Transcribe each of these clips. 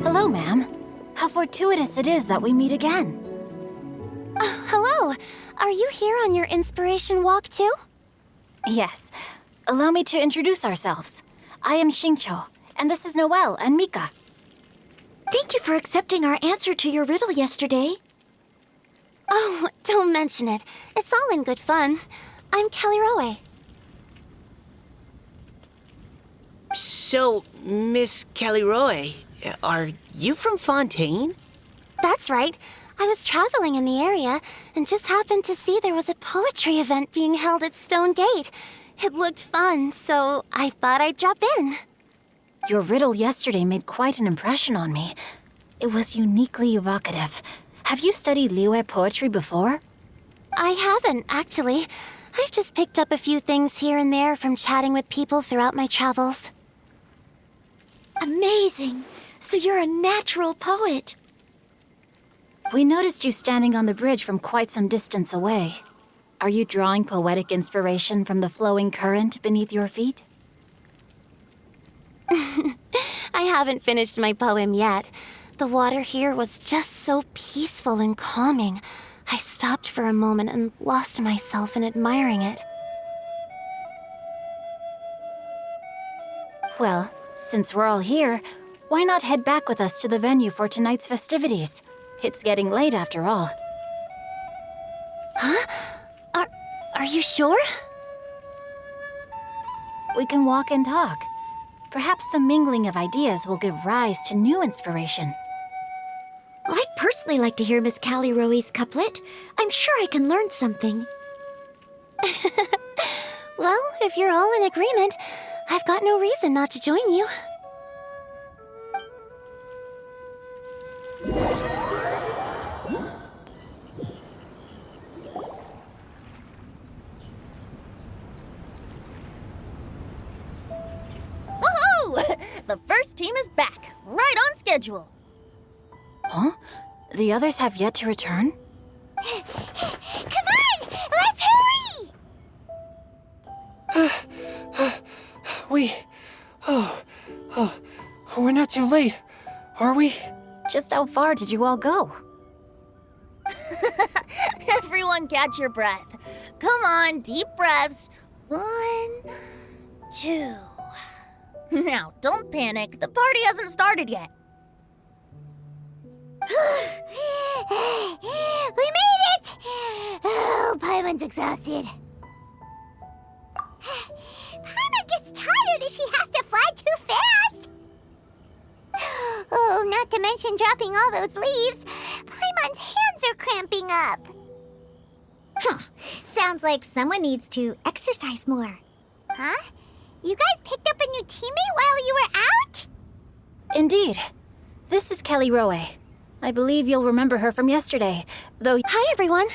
Hello, ma'am. How fortuitous it is that we meet again. Hello. Are you here on your inspiration walk too? Yes. Allow me to introduce ourselves. I am Xingqiu, and this is Noelle and Mika. Thank you for accepting our answer to your riddle yesterday. Oh, don't mention it. It's all in good fun. I'm Kelly Rowe. So, Miss Kelly Roy, are you from Fontaine? That's right. I was traveling in the area and just happened to see there was a poetry event being held at Stone Gate. It looked fun, so I thought I'd drop in. Your riddle yesterday made quite an impression on me. It was uniquely evocative. Have you studied Liyue poetry before? I haven't, actually. I've just picked up a few things here and there from chatting with people throughout my travels. Amazing! So you're a natural poet. We noticed you standing on the bridge from quite some distance away. Are you drawing poetic inspiration from the flowing current beneath your feet? I haven't finished my poem yet. The water here was just so peaceful and calming. I stopped for a moment and lost myself in admiring it. Well, since we're all here, why not head back with us to the venue for tonight's festivities? It's getting late after all. Huh? Are you sure? We can walk and talk. Perhaps the mingling of ideas will give rise to new inspiration. I'd personally like to hear Miss Callie Rowe's couplet. I'm sure I can learn something. Well, if you're all in agreement, I've got no reason not to join you. Woohoo! The first team is back, right on schedule. Huh? The others have yet to return? Come on! Let's hurry! We're not too late, are we? Just how far did you all go? Everyone catch your breath. Come on, deep breaths. 1, 2. Now, don't panic. The party hasn't started yet. We made it! Oh, Paimon's exhausted. Paimon gets tired if she has to fly too fast. Oh, not to mention dropping all those leaves. Paimon's hands are cramping up. Sounds like someone needs to exercise more. Huh? You guys picked up a new teammate while you were out? Indeed. This is Kelly Rowe. I believe you'll remember her from yesterday, though— Hi, everyone.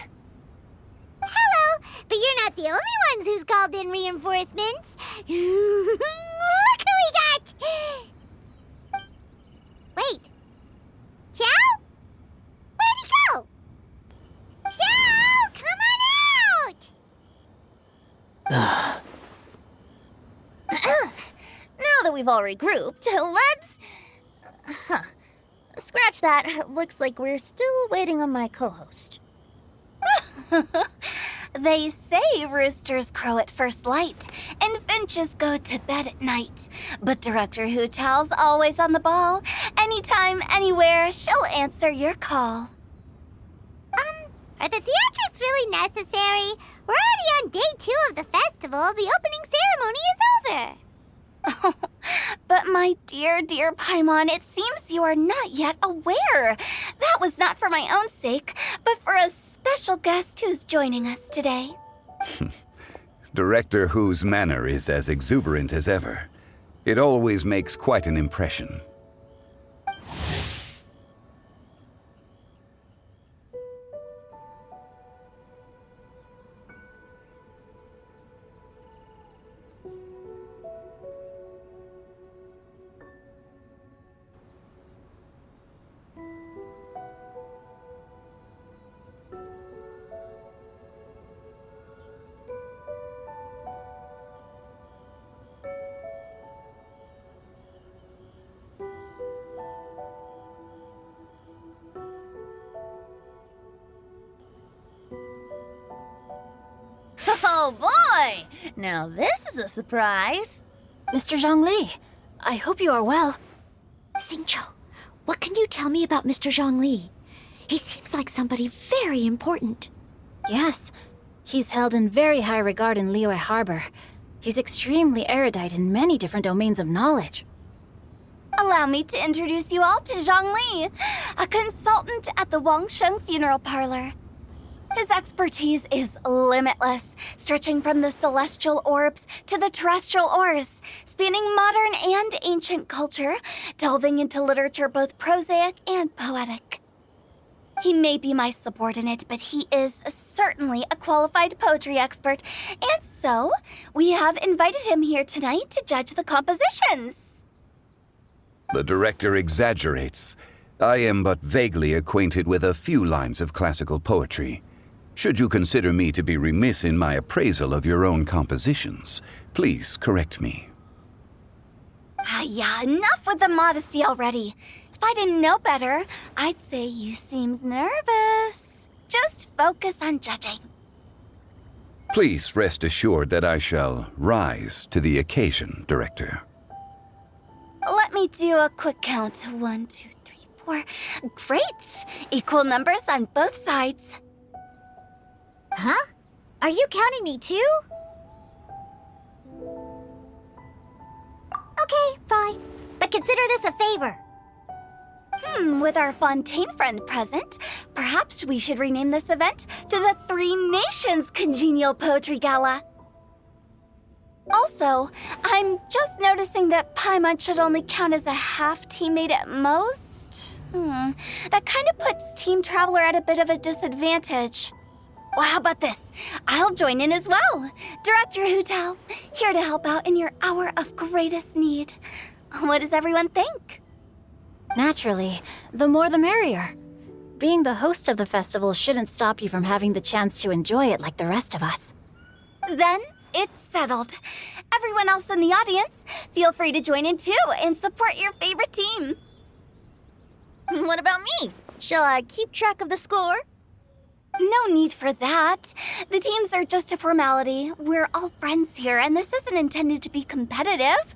Hello, but you're not the only ones who's called in reinforcements. Look who we got! Wait. Xiao? Where'd he go? Xiao, come on out! Now that we've all regrouped, let's... Scratch that. Looks like we're still waiting on my co-host. They say roosters crow at first light, and finches go to bed at night. But Director Hu Tao's always on the ball. Anytime, anywhere, she'll answer your call. Are the theatrics really necessary? We're already on day 2 of the festival. The opening ceremony is over. But my dear, dear Paimon, it seems you are not yet aware. That was not for my own sake, but for a special guest who's joining us today. Director Hu's manner is as exuberant as ever. It always makes quite an impression. Oh boy! Now this is a surprise. Mr. Zhongli, I hope you are well. Xingqiu, what can you tell me about Mr. Zhongli? He seems like somebody very important. Yes, he's held in very high regard in Liyue Harbor. He's extremely erudite in many different domains of knowledge. Allow me to introduce you all to Zhongli, a consultant at the Wangsheng Funeral Parlor. His expertise is limitless, stretching from the celestial orbs to the terrestrial ores, spanning modern and ancient culture, delving into literature both prosaic and poetic. He may be my subordinate, but he is certainly a qualified poetry expert, and so we have invited him here tonight to judge the compositions. The director exaggerates. I am but vaguely acquainted with a few lines of classical poetry. Should you consider me to be remiss in my appraisal of your own compositions, please correct me. Yeah, enough with the modesty already. If I didn't know better, I'd say you seemed nervous. Just focus on judging. Please rest assured that I shall rise to the occasion, Director. Let me do a quick count. 1, 2, 3, 4. Great! Equal numbers on both sides. Huh? Are you counting me too? Okay, fine. But consider this a favor. With our Fontaine friend present, perhaps we should rename this event to the Three Nations Congenial Poetry Gala. Also, I'm just noticing that Paimon should only count as a half teammate at most. That kind of puts Team Traveler at a bit of a disadvantage. Well, how about this? I'll join in as well. Director Hu Tao, here to help out in your hour of greatest need. What does everyone think? Naturally, the more the merrier. Being the host of the festival shouldn't stop you from having the chance to enjoy it like the rest of us. Then it's settled. Everyone else in the audience, feel free to join in too and support your favorite team. What about me? Shall I keep track of the score? No need for that. The teams are just a formality. We're all friends here, and this isn't intended to be competitive.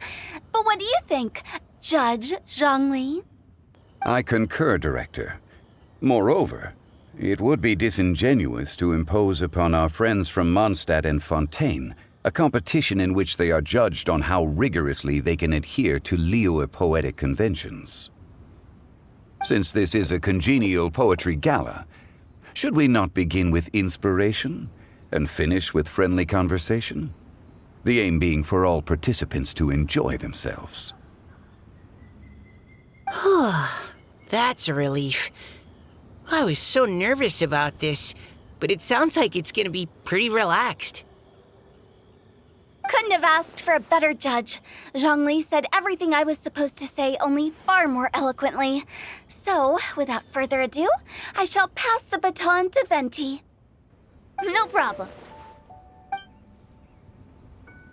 But what do you think, Judge Zhongli? I concur, Director. Moreover, it would be disingenuous to impose upon our friends from Mondstadt and Fontaine a competition in which they are judged on how rigorously they can adhere to Liyue poetic conventions. Since this is a congenial poetry gala, should we not begin with inspiration and finish with friendly conversation? The aim being for all participants to enjoy themselves. That's a relief. I was so nervous about this, but it sounds like it's gonna be pretty relaxed. Couldn't have asked for a better judge. Zhongli said everything I was supposed to say, only far more eloquently. So, without further ado, I shall pass the baton to Venti. No problem.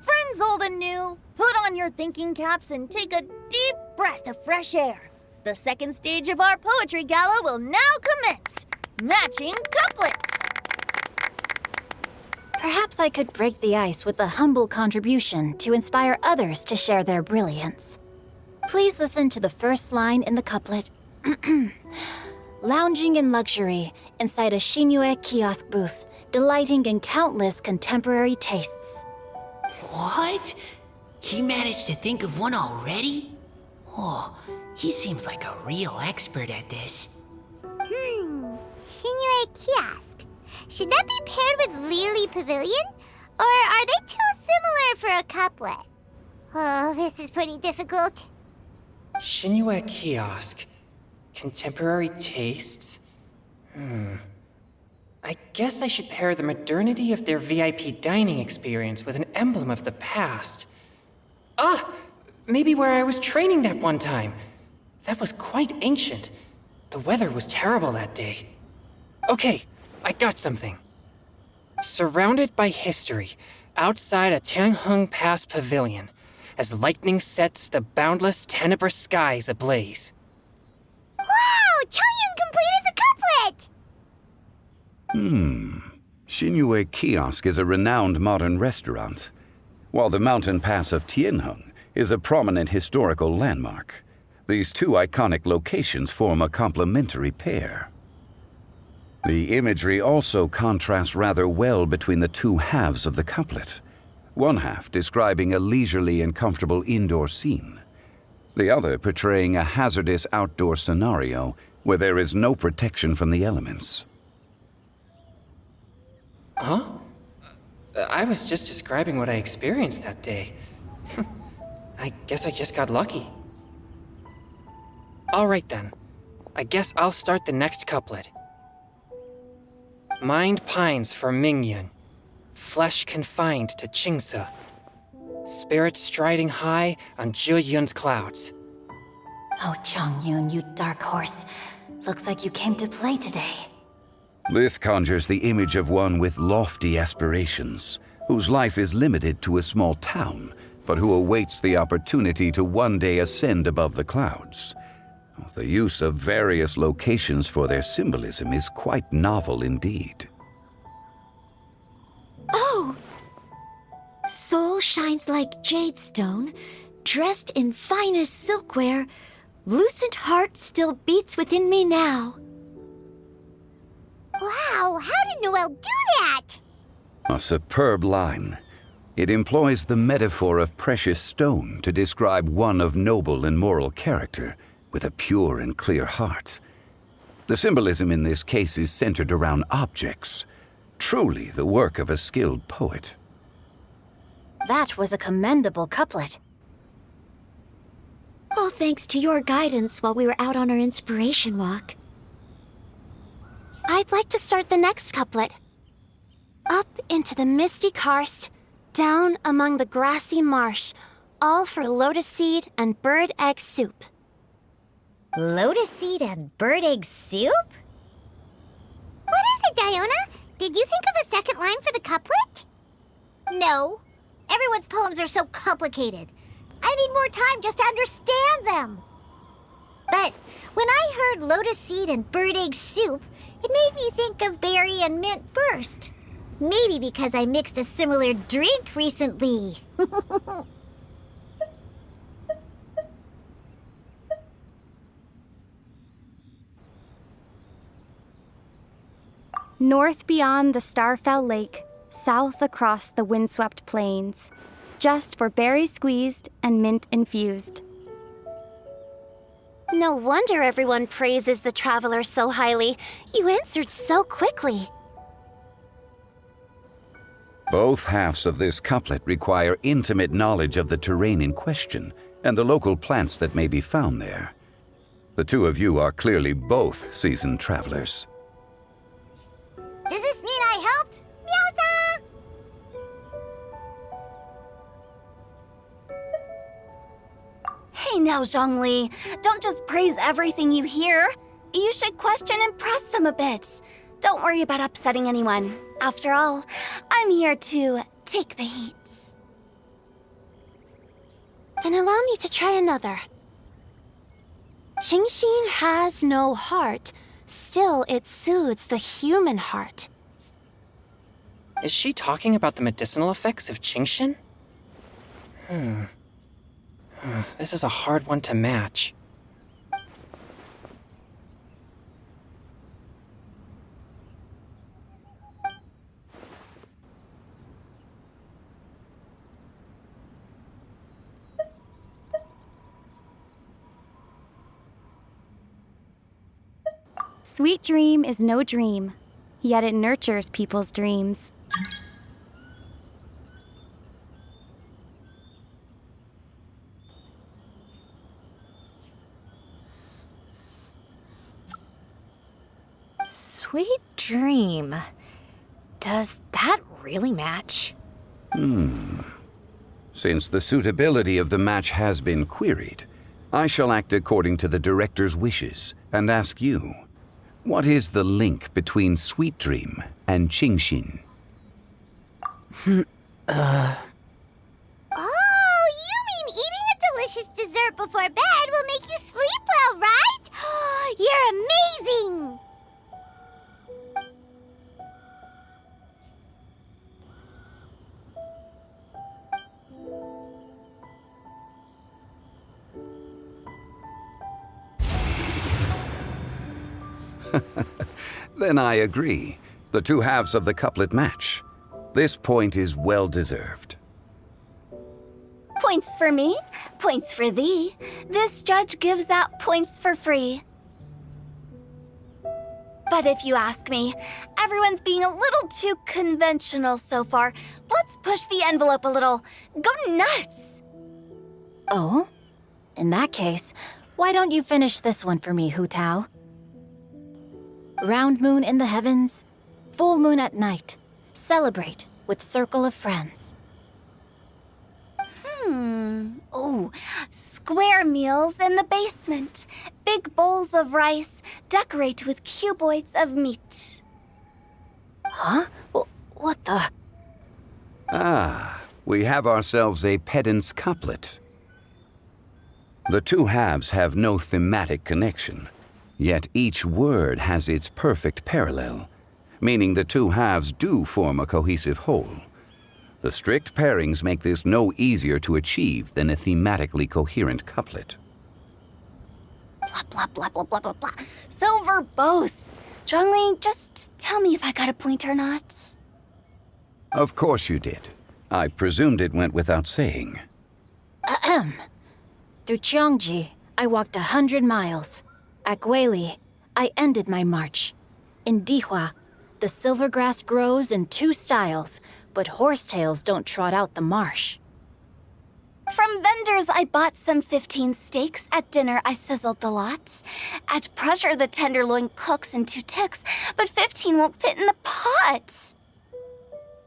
Friends old and new, put on your thinking caps and take a deep breath of fresh air. The second stage of our poetry gala will now commence. Matching couplets. Perhaps I could break the ice with a humble contribution to inspire others to share their brilliance. Please listen to the first line in the couplet. Lounging in luxury inside a Shinue kiosk booth, delighting in countless contemporary tastes. What? He managed to think of one already? Oh, he seems like a real expert at this. Shinue Kiosk. Should that be paired with Lily Pavilion? Or are they too similar for a couplet? Oh, this is pretty difficult. Shinue Kiosk. Contemporary tastes? I guess I should pair the modernity of their VIP dining experience with an emblem of the past. Maybe where I was training that one time. That was quite ancient. The weather was terrible that day. Okay, I got something. Surrounded by history, outside a Tianheng Pass pavilion, as lightning sets the boundless tenebrous skies ablaze. Wow! Changyun completed the couplet! Xinyue Kiosk is a renowned modern restaurant, while the mountain pass of Tianheng is a prominent historical landmark. These two iconic locations form a complementary pair. The imagery also contrasts rather well between the two halves of the couplet, one half describing a leisurely and comfortable indoor scene, the other portraying a hazardous outdoor scenario where there is no protection from the elements. Huh? I was just describing what I experienced that day. I guess I just got lucky. All right then. I guess I'll start the next couplet. Mind pines for Mingyun, flesh confined to Qingse, spirit striding high on Zheyun's clouds. Oh, Chongyun, you dark horse. Looks like you came to play today. This conjures the image of one with lofty aspirations, whose life is limited to a small town, but who awaits the opportunity to one day ascend above the clouds. The use of various locations for their symbolism is quite novel indeed. Oh! Soul shines like jadestone, dressed in finest silkware, lucent heart still beats within me now. Wow, how did Noelle do that? A superb line. It employs the metaphor of precious stone to describe one of noble and moral character, with a pure and clear heart. The symbolism in this case is centered around objects, truly the work of a skilled poet. That was a commendable couplet. All thanks to your guidance while we were out on our inspiration walk. I'd like to start the next couplet. Up into the misty karst, down among the grassy marsh, all for lotus seed and bird egg soup. Lotus seed and bird egg soup? What is it, Diona? Did you think of a second line for the couplet? No. Everyone's poems are so complicated. I need more time just to understand them. But when I heard lotus seed and bird egg soup, it made me think of berry and mint burst. Maybe because I mixed a similar drink recently. North beyond the Starfell Lake, south across the windswept plains, just for berry squeezed and mint infused. No wonder everyone praises the traveler so highly. You answered so quickly. Both halves of this couplet require intimate knowledge of the terrain in question and the local plants that may be found there. The two of you are clearly both seasoned travelers. Does this mean I helped? Meowza! Hey now, Zhongli. Don't just praise everything you hear. You should question and press them a bit. Don't worry about upsetting anyone. After all, I'm here to take the heat. Then allow me to try another. Qingxin has no heart. Still, it soothes the human heart. Is she talking about the medicinal effects of Genshin? This is a hard one to match. Sweet dream is no dream, yet it nurtures people's dreams. Sweet dream. Does that really match? Since the suitability of the match has been queried, I shall act according to the director's wishes and ask you, what is the link between Sweet Dream and Qingxin? Oh, you mean eating a delicious dessert before bed will make you sleep well, right? You're amazing! Then I agree. The two halves of the couplet match. This point is well deserved. Points for me, points for thee. This judge gives out points for free. But if you ask me, everyone's being a little too conventional so far. Let's push the envelope a little. Go nuts! Oh? In that case, why don't you finish this one for me, Hu Tao? Round moon in the heavens, full moon at night. Celebrate with circle of friends. Oh, square meals in the basement. Big bowls of rice, decorate with cuboids of meat. Huh? What the? Ah, we have ourselves a pedant's couplet. The two halves have no thematic connection, yet each word has its perfect parallel, meaning the two halves do form a cohesive whole. The strict pairings make this no easier to achieve than a thematically coherent couplet. Blah, blah, blah, blah, blah, blah, blah. So verbose. Zhongli, just tell me if I got a point or not. Of course you did. I presumed it went without saying. Ahem. Through Zhongli, I walked 100 miles. At Guili, I ended my march. In Dihua, the silver grass grows in 2 styles, but horsetails don't trot out the marsh. From vendors, I bought some 15 steaks. At dinner, I sizzled the lot. At pressure, the tenderloin cooks in 2 ticks, but 15 won't fit in the pot.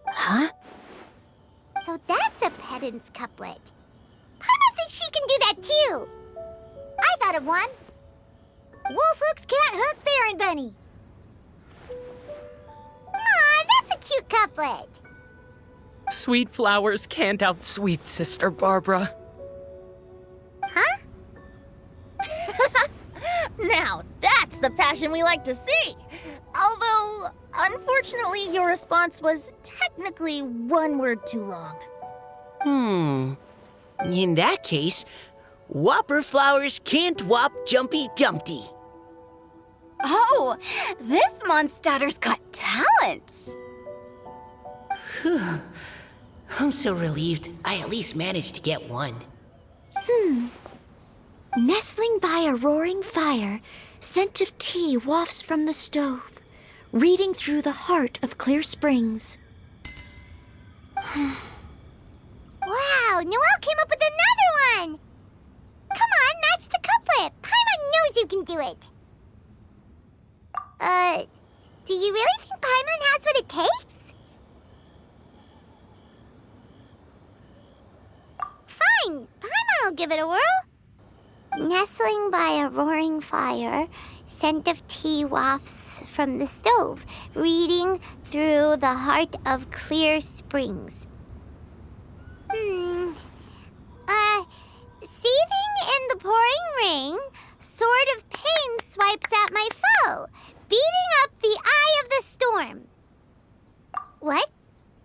Huh? So that's a pedant's couplet. Paimon thinks she can do that too. I thought of one. Wolf hooks can't hook Baron Bunny. Aw, that's a cute couplet. Sweet flowers can't outsweet Sister Barbara. Huh? Now, that's the passion we like to see. Although, unfortunately, your response was technically 1 word too long. In that case, Whopper flowers can't whop Jumpy Dumpty. Oh, this monster's got talent. I'm so relieved I at least managed to get one. Nestling by a roaring fire, scent of tea wafts from the stove, reading through the heart of clear springs. Wow, Noelle came up with another one! Come on, match the couplet. Paimon knows you can do it. Do you really think Paimon has what it takes? Fine, Paimon will give it a whirl. Nestling by a roaring fire, scent of tea wafts from the stove, reading through the heart of clear springs. Seething in the pouring rain, sword of pain swipes at my foe, beating up the eye of the storm. What?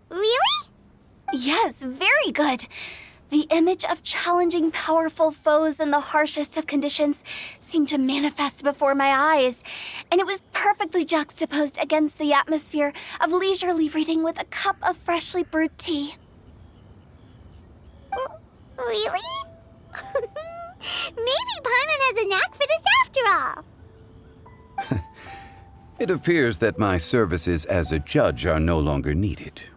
Really? Yes, very good. The image of challenging powerful foes in the harshest of conditions seemed to manifest before my eyes, and it was perfectly juxtaposed against the atmosphere of leisurely reading with a cup of freshly brewed tea. Really? Maybe Paimon has a knack for this after all. It appears that my services as a judge are no longer needed.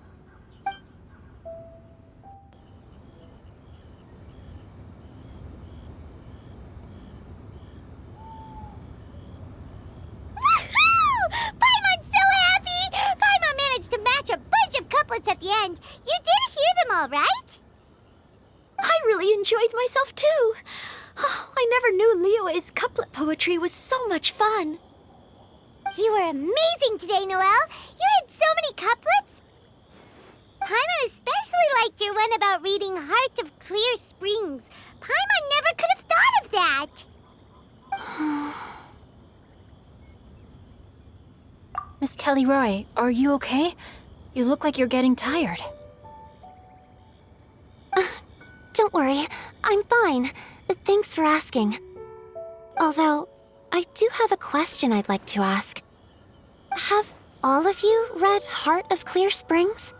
Paimon's so happy! Paimon managed to match a bunch of couplets at the end. You did hear them all, right? I really enjoyed myself too. Oh, I never knew Liyue's couplet poetry was so much fun. You were amazing today, Noelle. You did so many couplets. Paimon especially liked your one about reading Heart of Clear Springs. Paimon never could have thought of that. Miss Kelly Roy, are you okay? You look like you're getting tired. Don't worry, I'm fine. Thanks for asking. Although, I do have a question I'd like to ask. Have all of you read Heart of Clear Springs?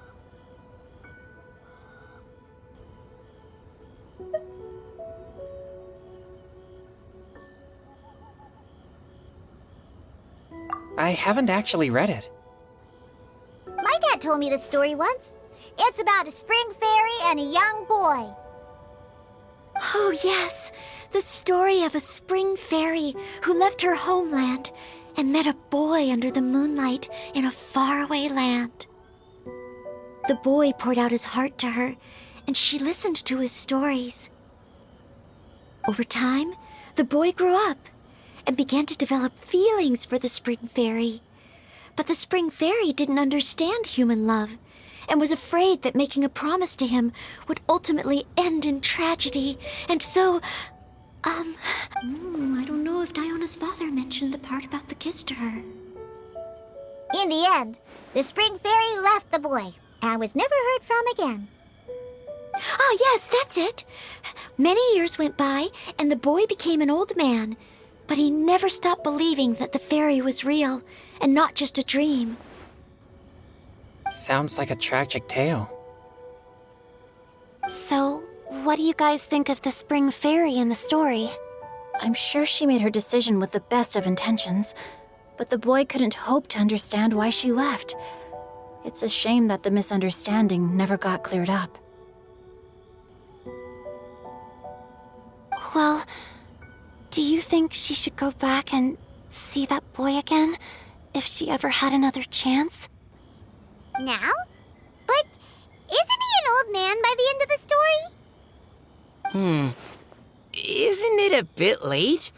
I haven't actually read it. My dad told me the story once. It's about a spring fairy and a young boy. Oh, yes. The story of a spring fairy who left her homeland and met a boy under the moonlight in a faraway land. The boy poured out his heart to her, and she listened to his stories. Over time, the boy grew up and began to develop feelings for the spring fairy. But the spring fairy didn't understand human love and was afraid that making a promise to him would ultimately end in tragedy. And so, I don't know if Diona's father mentioned the part about the kiss to her. In the end, the spring fairy left the boy and was never heard from again. Ah, yes, that's it. Many years went by, and the boy became an old man, but he never stopped believing that the fairy was real and not just a dream. Sounds like a tragic tale. So, what do you guys think of the spring fairy in the story? I'm sure she made her decision with the best of intentions, but the boy couldn't hope to understand why she left. It's a shame that the misunderstanding never got cleared up. Well, do you think she should go back and see that boy again, if she ever had another chance? Now? But isn't he an old man by the end of the story? Isn't it a bit late?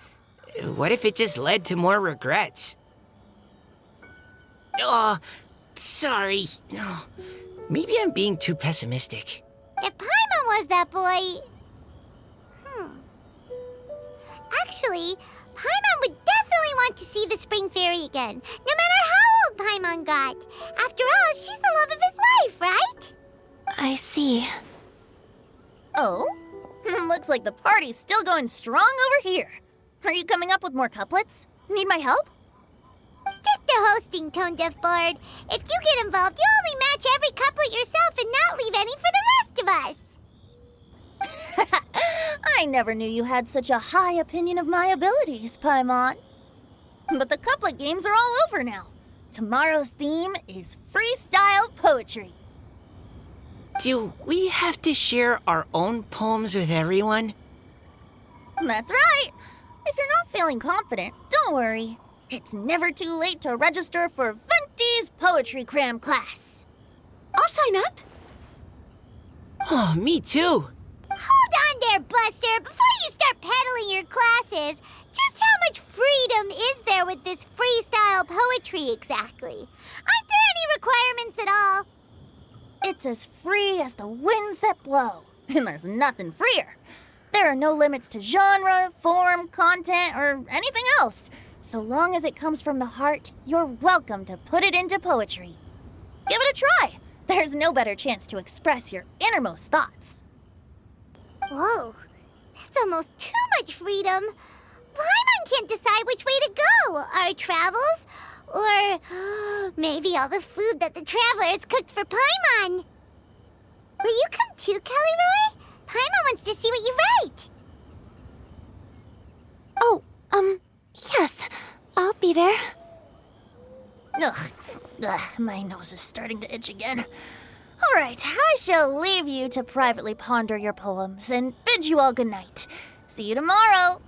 What if it just led to more regrets? Oh, sorry. Oh, maybe I'm being too pessimistic. If Paimon was that boy... Actually, Paimon would definitely want to see the spring fairy again, no matter how old Paimon got. After all, she's the love of his life, right? I see. Oh? Looks like the party's still going strong over here. Are you coming up with more couplets? Need my help? Stick to hosting, Tone Deaf Bard. If you get involved, you'll only match every couplet yourself and not leave any for the rest of us. I never knew you had such a high opinion of my abilities, Paimon. But the couplet games are all over now. Tomorrow's theme is freestyle poetry. Do we have to share our own poems with everyone? That's right. If you're not feeling confident, don't worry. It's never too late to register for Venti's Poetry Cram class. I'll sign up. Oh, me too. Hold on there, Buster. Before you start peddling your classes, just how much freedom is there with this freestyle poetry exactly? Aren't there any requirements at all? It's as free as the winds that blow, and there's nothing freer. There are no limits to genre, form, content, or anything else. So long as it comes from the heart, you're welcome to put it into poetry. Give it a try. There's no better chance to express your innermost thoughts. Whoa, that's almost too much freedom. Paimon can't decide which way to go. Our travels, or maybe all the food that the travelers cooked for Paimon. Will you come too, Kelly Roy? Paimon wants to see what you write. Oh, yes. I'll be there. Ugh, my nose is starting to itch again. All right, I shall leave you to privately ponder your poems and bid you all good night. See you tomorrow.